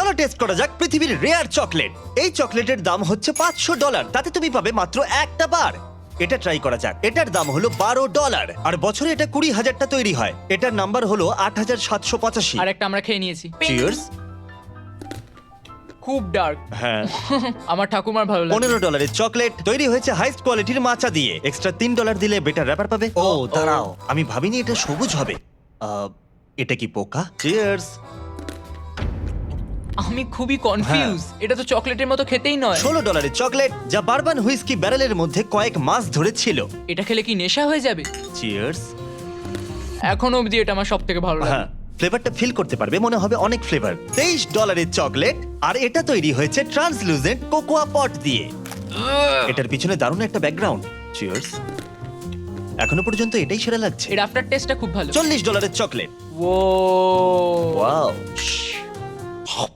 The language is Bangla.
চলো টেস্ট করা যাক পৃথিবীর রেয়ার চকলেট। এই চকলেটের দাম হচ্ছে $500, তাতে তুমি পাবে মাত্র একটা বার। এটা ট্রাই করা যাক। এটার দাম হলো $12, আর বছরে এটা 20,000টা তৈরি হয়। এটার নাম্বার হলো 8,785। আর একটা আমরা খেয়ে নিয়েছি। চিয়ার্স। খুব ডার্ক। হ্যাঁ। আমার ঠাকুমার ভালো লাগে। $15 চকলেট তৈরি হয়েছে হাইস্ট কোয়ালিটির মাচা দিয়ে। এক্সট্রা $3 দিলে বেটার র্যাপার পাবে। ও দাঁড়াও, আমি ভাবিনি এটা সবুজ হবে। এটা কি পোকা? চিয়ার্স। আমি খুবই কনফিউজ। এটা তো চকলেটের মতো খেতেই নয়। $16 চকলেট যা বারবান হুইস্কি ব্যারেলের মধ্যে কয়েক মাস ধরে ছিল। এটা খেলে কি নেশা হয়ে যাবে? চিয়ার্স। এখনো অবধি এটা আমার সব থেকে ভালো লাগে। হ্যাঁ, ফ্লেভারটা ফিল করতে পারবে, মনে হবে অনেক ফ্লেভার। $23 চকলেট, আর এটা তৈরি হয়েছে ট্রান্সলুসেন্ট কোকোয়া পট দিয়ে। এটার পিছনে দারুণ একটা ব্যাকগ্রাউন্ড। চিয়ার্স। এখনো পর্যন্ত এটাই সেরা লাগছে। এর আফটার টেস্টটা খুব ভালো। $40 চকলেট। ও ওয়াও।